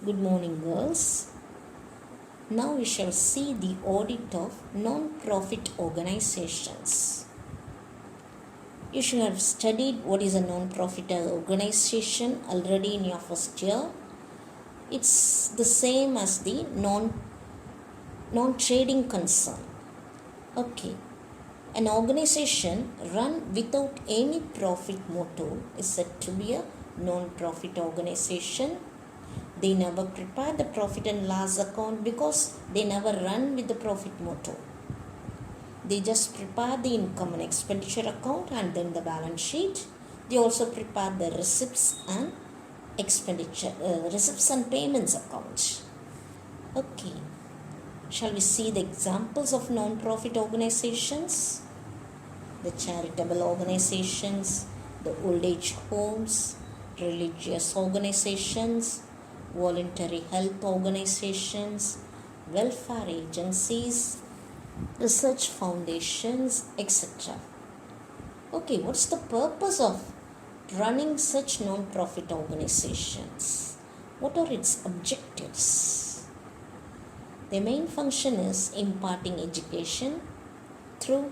Good morning, girls. Now we shall see the audit of non-profit organizations. You should have studied what is a non-profit organization already in your first year. It's the same as the non-trading concern. Okay. An organization run without any profit motive is said to be a non-profit organization. They never prepare the profit and loss account because they never run with the profit motive. They just prepare the income and expenditure account and then the balance sheet. They also prepare the receipts and receipts and payments account. Okay. Shall we see the examples of non-profit organizations? The charitable organizations, the old age homes, religious organizations, voluntary health organizations, welfare agencies, research foundations, etc. Okay, what's the purpose of running such non-profit organizations? What are its objectives? The main function is imparting education through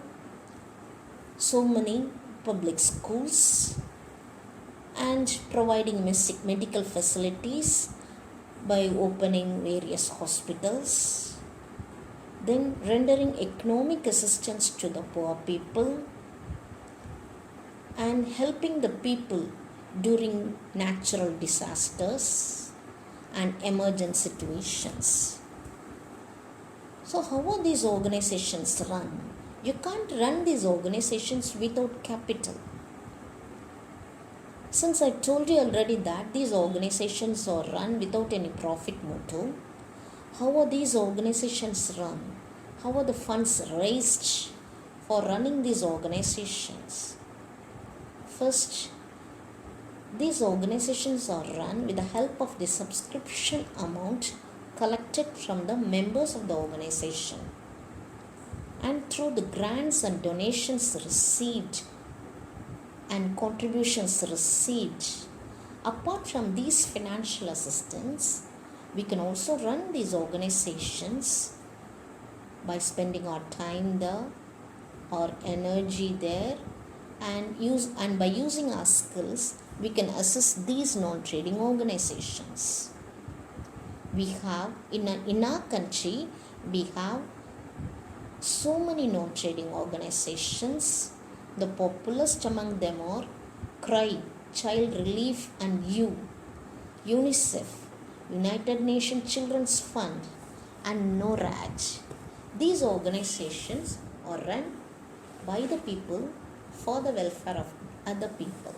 so many public schools and providing medical facilities by opening various hospitals, then rendering economic assistance to the poor people and helping the people during natural disasters and emergent situations. So how are these organizations run? You can't run these organizations without capital. Since I told you already that these organizations are run without any profit motive, how are these organizations run? How are the funds raised for running these organizations? First, these organizations are run with the help of the subscription amount collected from the members of the organization and through the grants and donations received and contributions received. Apart from these financial assistance, we can also run these organizations by spending our time there, our energy there, and by using our skills, we can assist these non-trading organizations. We have in our country, we have so many non-trading organizations. The populist among them are CRY, Child Relief and UNICEF, United Nations Children's Fund, and NORAD. These organizations are run by the people for the welfare of other people.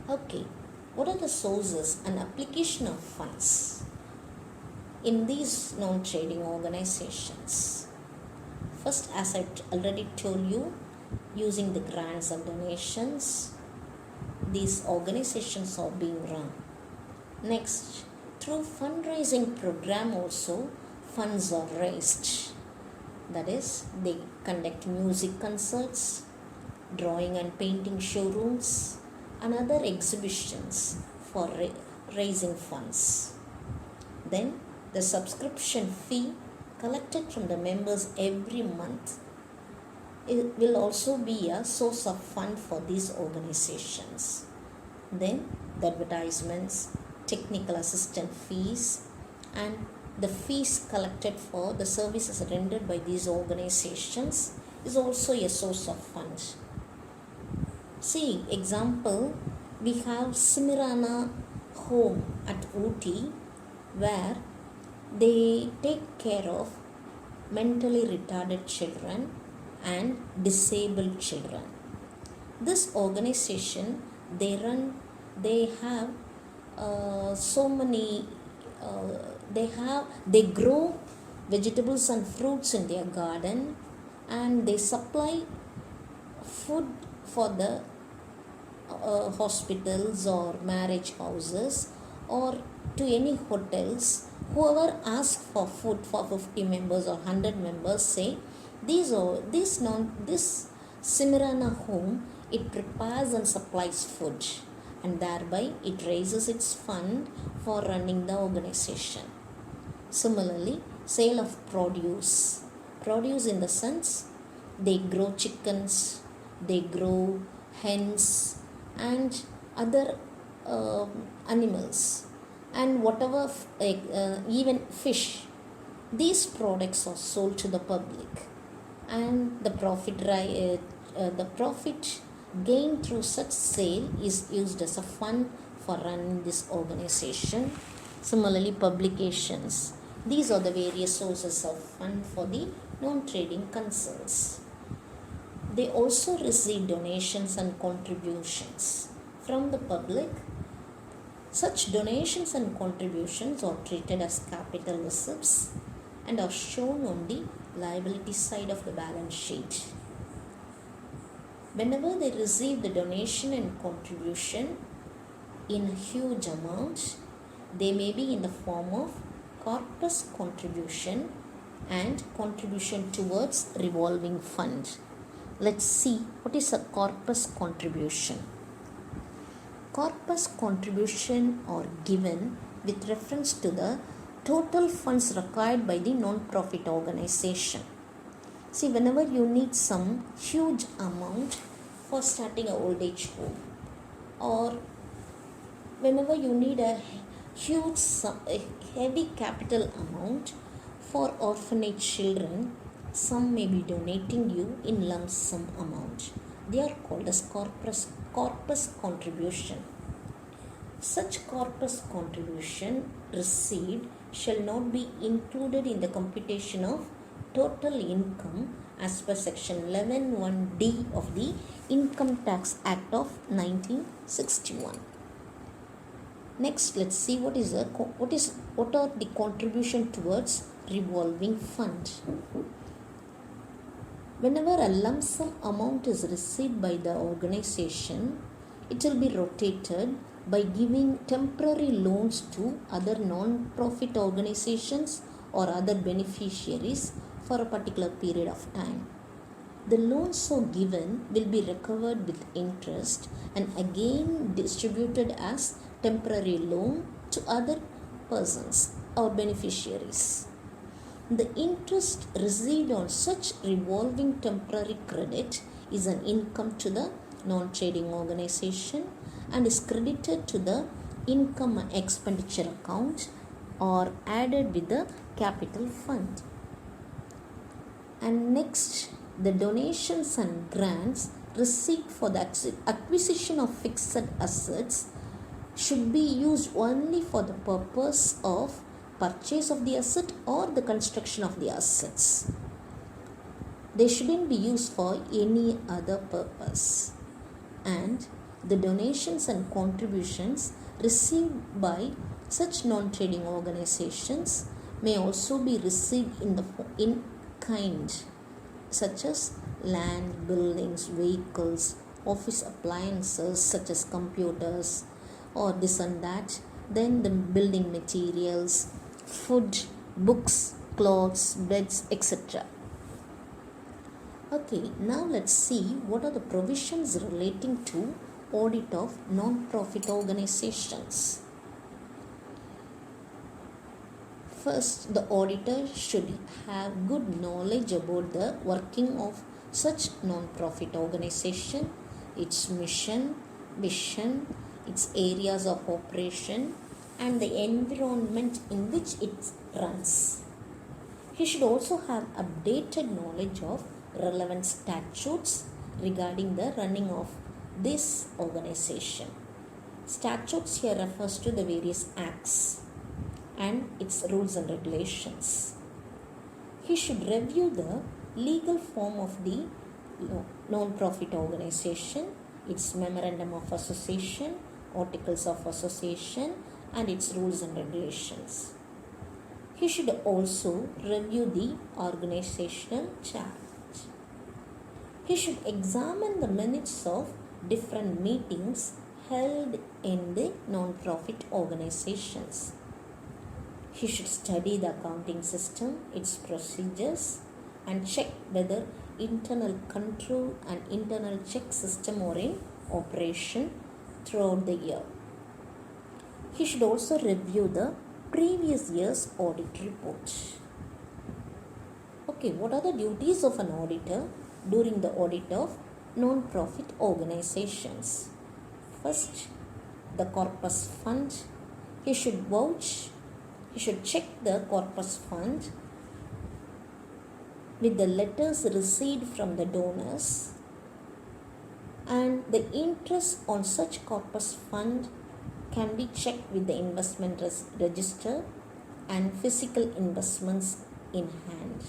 Okay, what are the sources and application of funds in these non-trading organizations? First, as I already told you, using the grants and donations, these organizations are being run. Next, through fundraising program also, funds are raised. That is, they conduct music concerts, drawing and painting showrooms, and other exhibitions for raising funds. Then, the subscription fee collected from the members every month, it will also be a source of fund for these organizations. Then the advertisements, technical assistant fees, and the fees collected for the services rendered by these organizations is also a source of funds. See, example, we have Simirana Home at Ooty, where they take care of mentally retarded children and disabled children. This organization, they have they grow vegetables and fruits in their garden, and they supply food for the hospitals or marriage houses or to any hotels. Whoever asks for food for 50 members or 100 members, say this Simirana Home, it prepares and supplies food, and thereby it raises its fund for running the organization. Similarly, sale of produce. Produce in the sense they grow chickens, they grow hens and other animals and whatever, even fish. These products are sold to the public, and the profit gained through such sale is used as a fund for running this organization. Similarly, publications. These are the various sources of fund for the non-trading concerns. They also receive donations and contributions from the public. Such donations and contributions are treated as capital receipts and are shown on the liability side of the balance sheet. Whenever they receive the donation and contribution in a huge amount, they may be in the form of corpus contribution and contribution towards revolving fund. Let's see what is a corpus contribution. Corpus contribution are given with reference to the total funds required by the non-profit organization. See, whenever you need some huge amount for starting an old age home, or whenever you need a heavy capital amount for orphanage children, some may be donating you in lump sum amount. They are called as corpus contribution. Such corpus contribution received shall not be included in the computation of total income as per section 11(1)(d) of the Income Tax Act of 1961. Next, let's see what are the contribution towards revolving fund. Whenever a lump sum amount is received by the organization, it will be rotated by giving temporary loans to other non-profit organizations or other beneficiaries for a particular period of time. The loans so given will be recovered with interest and again distributed as temporary loan to other persons or beneficiaries. The interest received on such revolving temporary credit is an income to the non-trading organization and is credited to the income and expenditure account or added with the capital fund. And next, the donations and grants received for the acquisition of fixed assets should be used only for the purpose of purchase of the asset or the construction of the assets. They shouldn't be used for any other purpose. And the donations and contributions received by such non-trading organizations may also be received in kind, such as land, buildings, vehicles, office appliances such as computers or this and that, then the building materials, food, books, clothes, beds, etc. Okay, now let's see what are the provisions relating to audit of non-profit organizations. First, the auditor should have good knowledge about the working of such non-profit organization, its mission, vision, its areas of operation, and the environment in which it runs. He should also have updated knowledge of relevant statutes regarding the running of this organization. Statutes here refers to the various acts and its rules and regulations. He should review the legal form of the non-profit organization, its memorandum of association, articles of association, and its rules and regulations. He should also review the organizational chart. He should examine the minutes of different meetings held in the non-profit organizations. He should study the accounting system, its procedures, and check whether internal control and internal check system are in operation throughout the year. He should also review the previous year's audit report. Okay, what are the duties of an auditor during the audit of non-profit organizations? First, the Corpus Fund. He should check the Corpus Fund with the letters received from the donors, and the interest on such Corpus Fund can be checked with the investment register and physical investments in hand.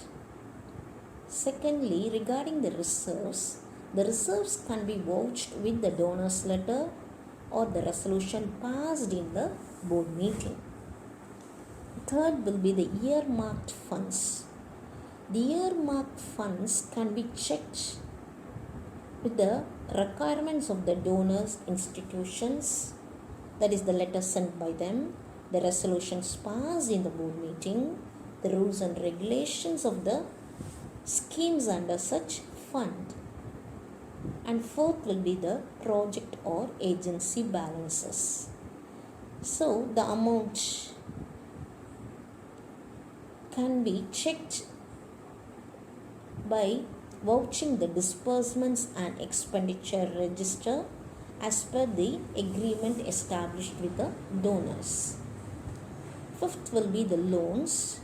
Secondly, regarding the reserves can be vouched with the donor's letter or the resolution passed in the board meeting. Third will be the earmarked funds. The earmarked funds can be checked with the requirements of the donors' institutions, that is the letter sent by them, the resolutions passed in the board meeting, the rules and regulations of the schemes under such fund. And fourth will be the project or agency balances. So the amount can be checked by vouching the disbursements and expenditure register as per the agreement established with the donors. Fifth will be the loans.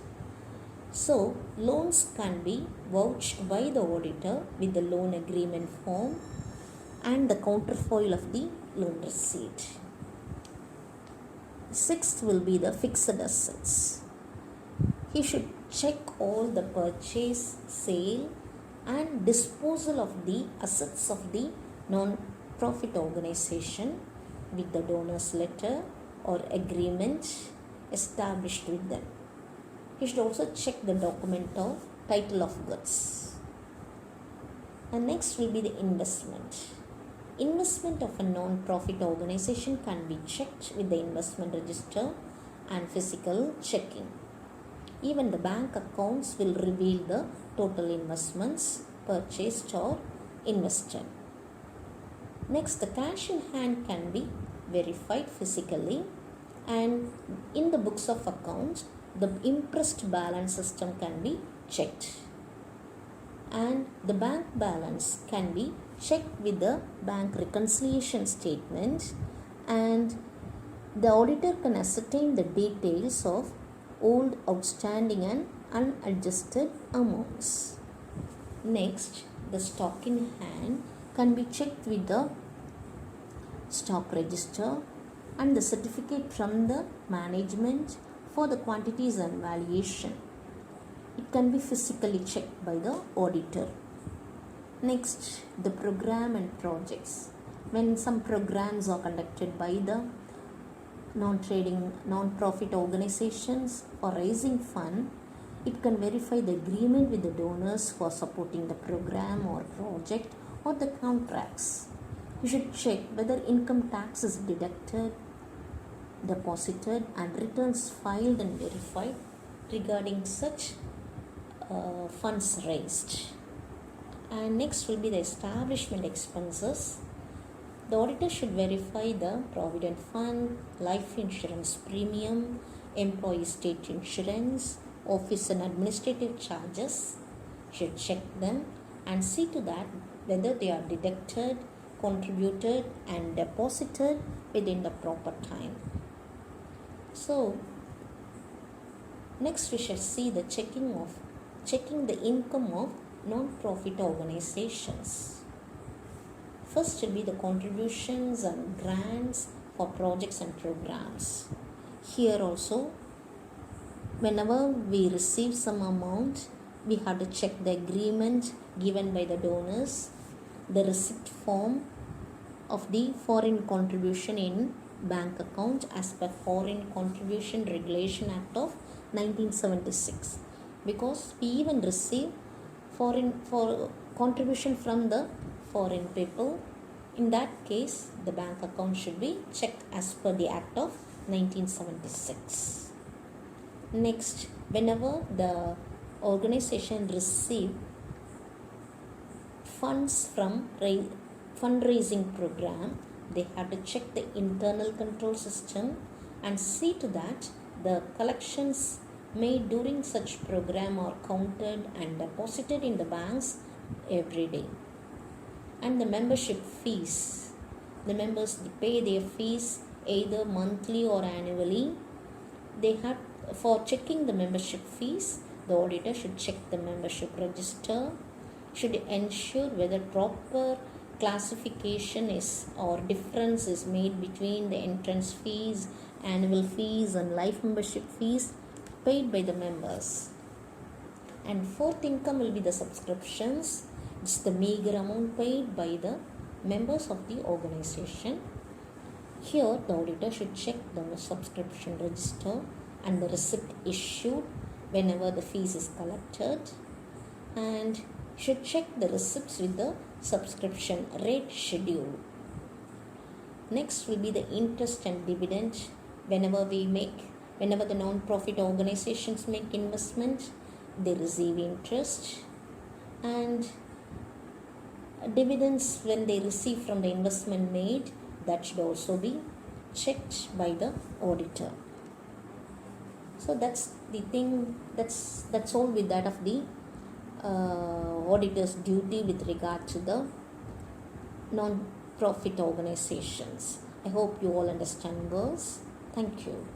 So loans can be vouched by the auditor with the loan agreement form and the counterfoil of the loan receipt. Sixth will be the fixed assets. He should check all the purchase, sale and disposal of the assets of the non-profit organization with the donor's letter or agreement established with them. He should also check the document of title of goods. And next will be the investment. Investment of a non-profit organization can be checked with the investment register and physical checking. Even the bank accounts will reveal the total investments purchased or invested. Next, the cash in hand can be verified physically, and in the books of accounts, the impressed balance system can be checked. And the bank balance can be checked with the bank reconciliation statement, and the auditor can ascertain the details of old, outstanding and unadjusted amounts. Next, the stock in hand can be checked with the stock register and the certificate from the management for the quantities and valuation. It can be physically checked by the auditor. Next, the program and projects. When some programs are conducted by the non-profit organizations for raising fund, it can verify the agreement with the donors for supporting the program or project or the contracts. You should check whether income tax is deducted, deposited and returns filed and verified regarding such funds raised. And next will be the establishment expenses. The auditor should verify the provident fund, life insurance premium, employee state insurance, office and administrative charges. Should check them and see to that whether they are deducted, contributed and deposited within the proper time. So next we shall see the checking the income of non-profit organizations. First will be the contributions and grants for projects and programs. Here also, whenever we receive some amount, we have to check the agreement given by the donors, the receipt form of the foreign contribution in bank account as per Foreign Contribution Regulation Act of 1976. Because we even receive for contribution from the foreign people, in that case the bank account should be checked as per the Act of 1976. Next, whenever the organization receive funds from fundraising program, They have to check the internal control system and see to that the collections made during such program are counted and deposited in the banks every day. And the membership fees. The members pay their fees either monthly or annually. They have, for checking the membership fees, the auditor should check the membership register, should ensure whether proper classification is or difference is made between the entrance fees, annual fees and life membership fees paid by the members. And fourth income will be the subscriptions. It's the meager amount paid by the members of the organization. Here the auditor should check the subscription register and the receipt issued whenever the fees is collected, and should check the receipts with the subscription rate schedule. Next will be the interest and dividend. Whenever the non-profit organizations make investment, they receive interest, and dividends when they receive from the investment made, that should also be checked by the auditor. So that's the thing, that's all with that of the auditor's duty with regard to the non-profit organizations. I hope you all understand, girls. Thank you.